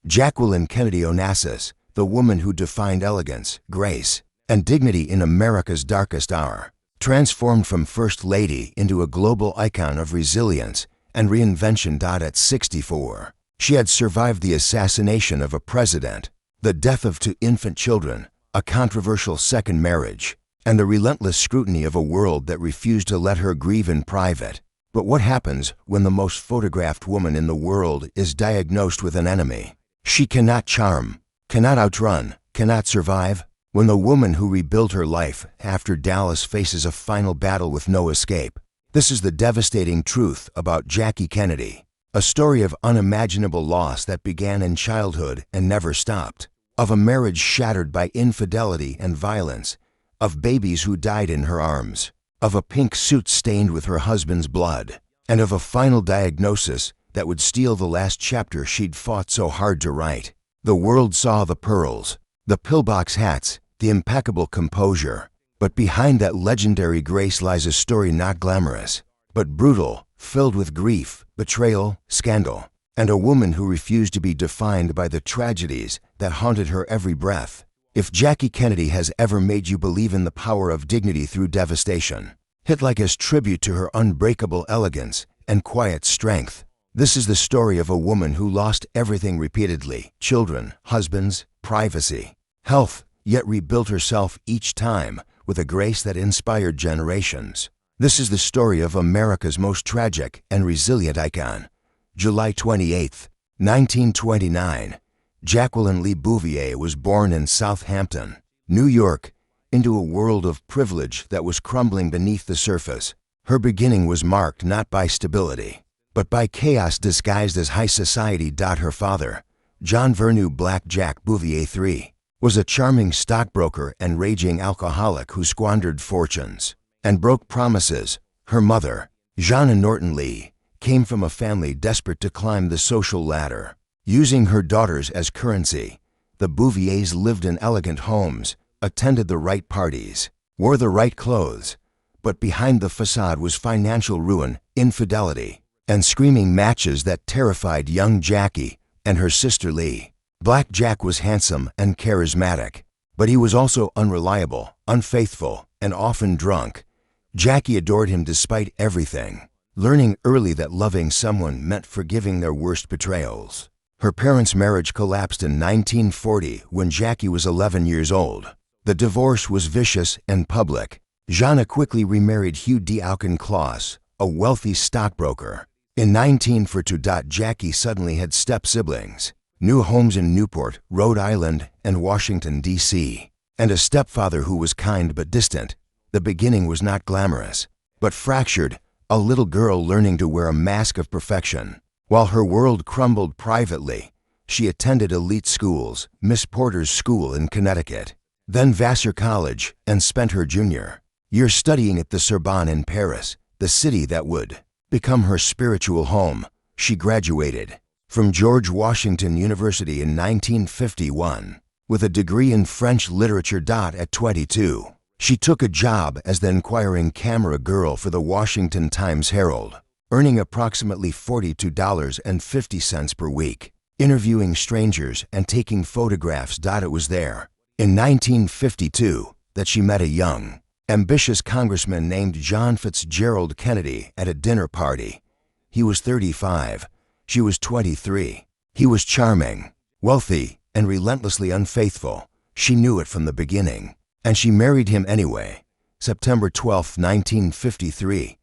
Jacqueline Kennedy Onassis, the woman who defined elegance, grace, and dignity in America's darkest hour, transformed from First Lady into a global icon of resilience and reinvention. At 64, she had survived the assassination of a president, the death of 2 infant children, a controversial second marriage, and the relentless scrutiny of a world that refused to let her grieve in private. But what happens when the most photographed woman in the world is diagnosed with an enemy she cannot charm, cannot outrun, cannot survive? When the woman who rebuilt her life after Dallas faces a final battle with no escape. This is the devastating truth about Jackie Kennedy, a story of unimaginable loss that began in childhood and never stopped, of a marriage shattered by infidelity and violence, of babies who died in her arms, of a pink suit stained with her husband's blood, and of a final diagnosis that would steal the last chapter she'd fought so hard to write. The world saw the pearls, the pillbox hats, the impeccable composure. But behind that legendary grace lies a story not glamorous, but brutal, filled with grief, betrayal, scandal, and a woman who refused to be defined by the tragedies that haunted her every breath. If Jackie Kennedy has ever made you believe in the power of dignity through devastation, hit like as tribute to her unbreakable elegance and quiet strength. This is the story of a woman who lost everything repeatedly: children, husbands, privacy, health, yet rebuilt herself each time with a grace that inspired generations. This is the story of America's most tragic and resilient icon. July 28, 1929, Jacqueline Lee Bouvier was born in Southampton, New York, into a world of privilege that was crumbling beneath the surface. Her beginning was marked not by stability, but by chaos disguised as high society. Her father, John Vernew Black Jack Bouvier III, was a charming stockbroker and raging alcoholic who squandered fortunes and broke promises. Her mother, Jeanne Norton Lee, came from a family desperate to climb the social ladder. Using her daughters as currency, the Bouviers lived in elegant homes, attended the right parties, wore the right clothes, but behind the facade was financial ruin, infidelity, and screaming matches that terrified young Jackie and her sister Lee. Black Jack was handsome and charismatic, but he was also unreliable, unfaithful, and often drunk. Jackie adored him despite everything, learning early that loving someone meant forgiving their worst betrayals. Her parents' marriage collapsed in 1940 when Jackie was 11 years old. The divorce was vicious and public. Jeanne quickly remarried Hugh D. Auchincloss, a wealthy stockbroker. In 1942, Jackie suddenly had step-siblings, new homes in Newport, Rhode Island, and Washington, D.C., and a stepfather who was kind but distant. The beginning was not glamorous, but fractured, a little girl learning to wear a mask of perfection. While her world crumbled privately, she attended elite schools, Miss Porter's School in Connecticut, then Vassar College, and spent her junior year studying at the Sorbonne in Paris, the city that would become her spiritual home. She graduated from George Washington University in 1951 with a degree in French literature. At 22, she took a job as the inquiring camera girl for the Washington Times-Herald, earning approximately $42.50 per week, interviewing strangers and taking photographs. It was there, in 1952, that she met a young, ambitious congressman named John Fitzgerald Kennedy at a dinner party. He was 35. She was 23. He was charming, wealthy, and relentlessly unfaithful. She knew it from the beginning, and she married him anyway. September 12, 1953,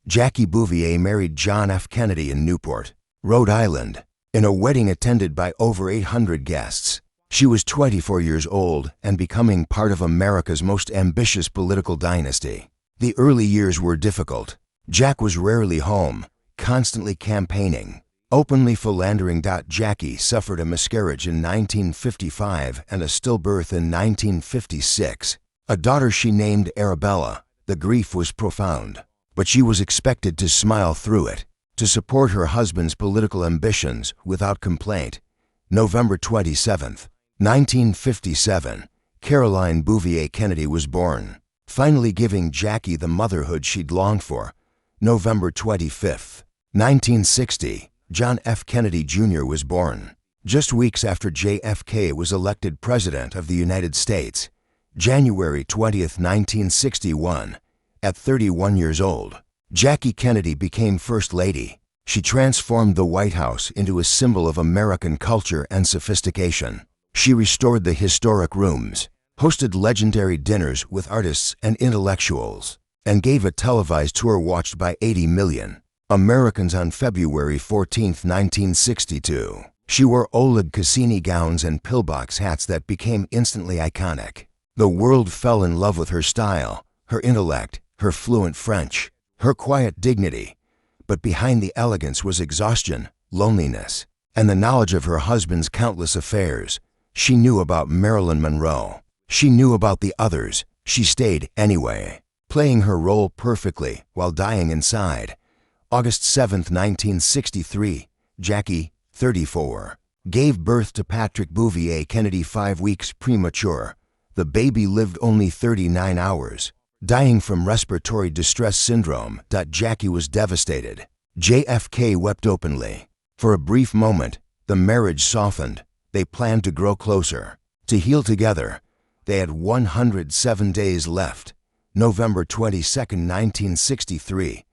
Jackie Bouvier married John F. Kennedy in Newport, Rhode Island, in a wedding attended by over 800 guests. She was 24 years old and becoming part of America's most ambitious political dynasty. The early years were difficult. Jack was rarely home, constantly campaigning, openly philandering. Jackie suffered a miscarriage in 1955 and a stillbirth in 1956, a daughter she named Arabella. The grief was profound, but she was expected to smile through it, to support her husband's political ambitions without complaint. November 27, 1957, Caroline Bouvier Kennedy was born, finally giving Jackie the motherhood she'd longed for. November 25, 1960, John F. Kennedy Jr. was born, Just weeks after JFK was elected President of the United States, January 20th, 1961, at 31 years old, Jackie Kennedy became First Lady. She transformed the White House into a symbol of American culture and sophistication. She restored the historic rooms, hosted legendary dinners with artists and intellectuals, and gave a televised tour watched by 80 million Americans on February 14, 1962. She wore Oleg Cassini gowns and pillbox hats that became instantly iconic. The world fell in love with her style, her intellect, her fluent French, her quiet dignity. But behind the elegance was exhaustion, loneliness, and the knowledge of her husband's countless affairs. She knew about Marilyn Monroe. She knew about the others. She stayed anyway, playing her role perfectly while dying inside. August 7, 1963, Jackie, 34, gave birth to Patrick Bouvier Kennedy 5 weeks premature. The baby lived only 39 hours. Dying from respiratory distress syndrome. Jackie was devastated. JFK wept openly. For a brief moment, the marriage softened. They planned to grow closer, to heal together. They had 107 days left. November 22, 1963,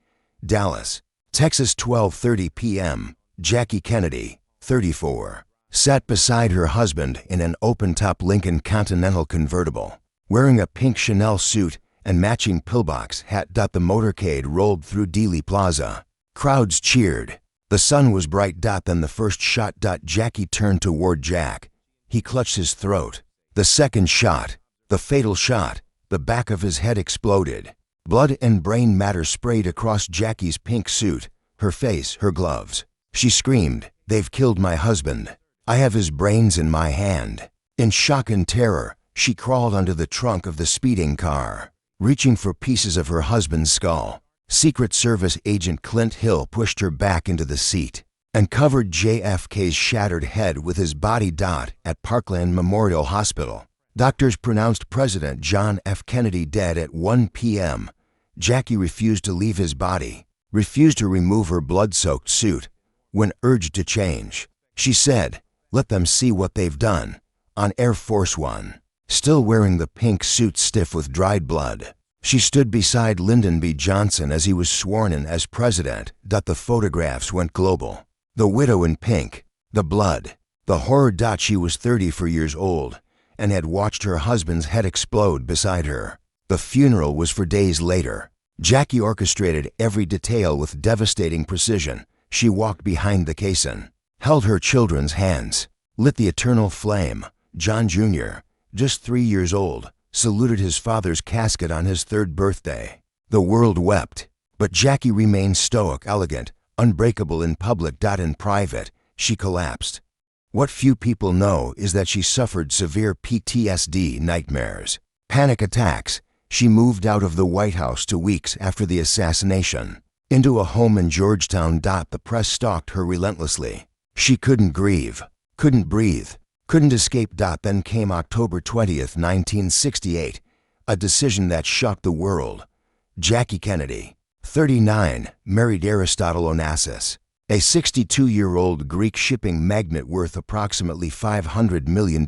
Dallas, Texas, 12:30 p.m. Jackie Kennedy, 34, sat beside her husband in an open-top Lincoln Continental convertible, wearing a pink Chanel suit and matching pillbox hat. The motorcade rolled through Dealey Plaza. Crowds cheered. The sun was bright. Then the first shot. Jackie turned toward Jack. He clutched his throat. The second shot, the fatal shot, the back of his head exploded. Blood and brain matter sprayed across Jackie's pink suit, her face, her gloves. She screamed, "They've killed my husband. I have his brains in my hand." In shock and terror, she crawled under the trunk of the speeding car, reaching for pieces of her husband's skull. Secret Service agent Clint Hill pushed her back into the seat and covered JFK's shattered head with his body. At Parkland Memorial Hospital, doctors pronounced President John F. Kennedy dead at 1 p.m. Jackie refused to leave his body, refused to remove her blood-soaked suit. When urged to change, she said, "Let them see what they've done." On Air Force One, still wearing the pink suit stiff with dried blood, she stood beside Lyndon B. Johnson as he was sworn in as president. The photographs went global. The widow in pink, the blood, the horror. She was 34 years old and had watched her husband's head explode beside her. The funeral was for days later. Jackie orchestrated every detail with devastating precision. She walked behind the caisson, held her children's hands, lit the eternal flame. John Jr., just 3 years old, saluted his father's casket on his 3rd birthday. The world wept, but Jackie remained stoic, elegant, unbreakable in public. In private, she collapsed. What few people know is that she suffered severe PTSD nightmares, panic attacks. She moved out of the White House 2 weeks after the assassination, into a home in Georgetown. The press stalked her relentlessly. She couldn't grieve, couldn't breathe, couldn't escape. Then came October 20th, 1968, a decision that shocked the world. Jackie Kennedy, 39, married Aristotle Onassis, a 62-year-old Greek shipping magnate worth approximately $500 million.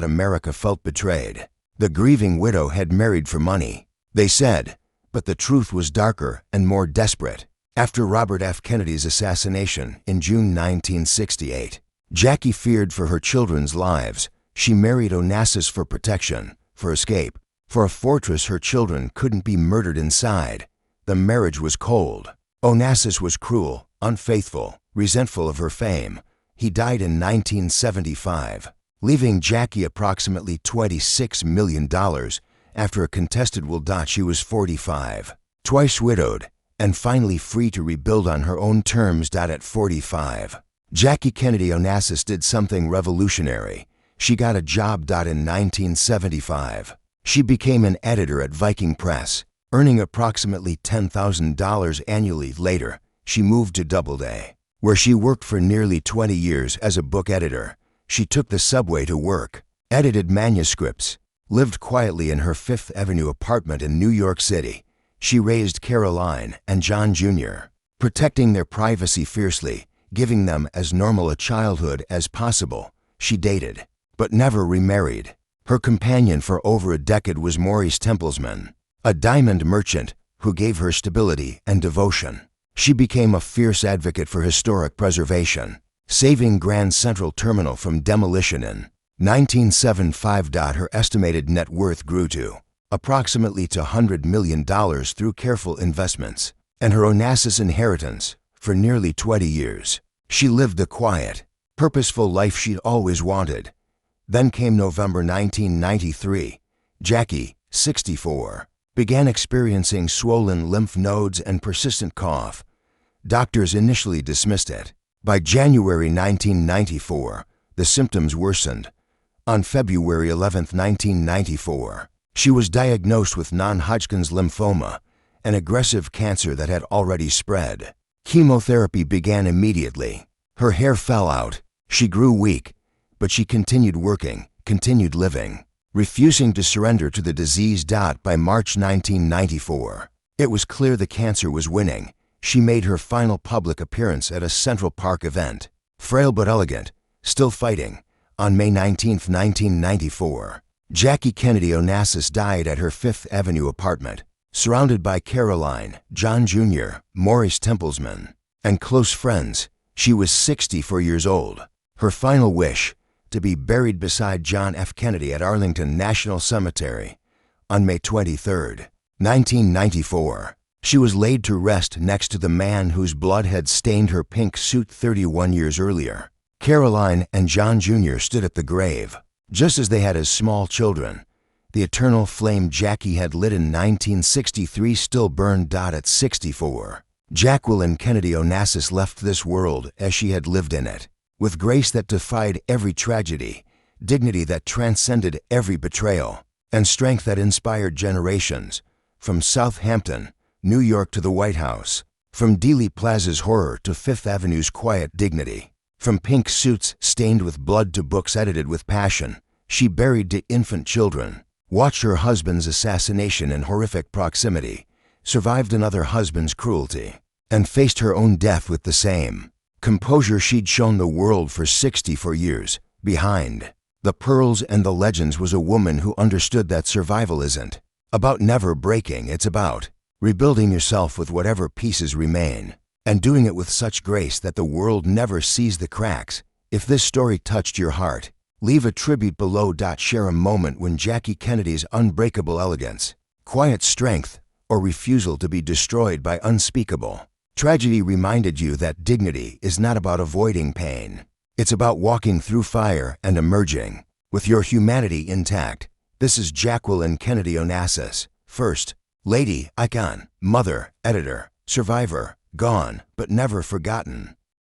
America felt betrayed. The grieving widow had married for money, they said, but the truth was darker and more desperate. After Robert F. Kennedy's assassination in June 1968, Jackie feared for her children's lives. She married Onassis for protection, for escape, for a fortress her children couldn't be murdered inside. The marriage was cold. Onassis was cruel, unfaithful, resentful of her fame. He died in 1975, leaving Jackie approximately $26 million after a contested will. She was 45, twice widowed, and finally free to rebuild on her own terms. At 45, Jackie Kennedy Onassis did something revolutionary. She got a job. In 1975, she became an editor at Viking Press, earning approximately $10,000 annually. Later, she moved to Doubleday, where she worked for nearly 20 years as a book editor. She took the subway to work, edited manuscripts, lived quietly in her Fifth Avenue apartment in New York City. She raised Caroline and John Jr., protecting their privacy fiercely, giving them as normal a childhood as possible. She dated, but never remarried. Her companion for over a decade was Maurice Templesman, a diamond merchant who gave her stability and devotion. She became a fierce advocate for historic preservation, saving Grand Central Terminal from demolition in 1975. Her estimated net worth grew to approximately $100 million through careful investments and her Onassis inheritance. For nearly 20 years, she lived the quiet, purposeful life she'd always wanted. Then came November 1993. Jackie, 64, began experiencing swollen lymph nodes and persistent cough. Doctors initially dismissed it. By January 1994, the symptoms worsened. On February 11, 1994, she was diagnosed with non-Hodgkin's lymphoma, an aggressive cancer that had already spread. Chemotherapy began immediately. Her hair fell out. She grew weak, but she continued working, continued living, refusing to surrender to the disease. By March 1994, it was clear the cancer was winning. She made her final public appearance at a Central Park event. Frail but elegant, still fighting. On May 19, 1994, Jackie Kennedy Onassis died at her Fifth Avenue apartment, surrounded by Caroline, John Jr., Maurice Templesman, and close friends. She was 64 years old. Her final wish, to be buried beside John F. Kennedy at Arlington National Cemetery. On May 23, 1994, she was laid to rest next to the man whose blood had stained her pink suit 31 years earlier. Caroline and John Jr. stood at the grave, just as they had as small children. The eternal flame Jackie had lit in 1963 still burned. At 64, Jacqueline Kennedy Onassis left this world as she had lived in it, with grace that defied every tragedy, dignity that transcended every betrayal, and strength that inspired generations. From Southampton, New York to the White House, from Dealey Plaza's horror to Fifth Avenue's quiet dignity, from pink suits stained with blood to books edited with passion, she buried to infant children, watched her husband's assassination in horrific proximity, survived another husband's cruelty, and faced her own death with the same composure she'd shown the world for 64 years. Behind the pearls and the legends was a woman who understood that survival isn't about never breaking, it's about rebuilding yourself with whatever pieces remain, and doing it with such grace that the world never sees the cracks. If this story touched your heart, leave a tribute below. Share a moment when Jackie Kennedy's unbreakable elegance, quiet strength, or refusal to be destroyed by unspeakable tragedy reminded you that dignity is not about avoiding pain. It's about walking through fire and emerging with your humanity intact. This is Jacqueline Kennedy Onassis, First Lady, icon, mother, editor, survivor, gone but never forgotten.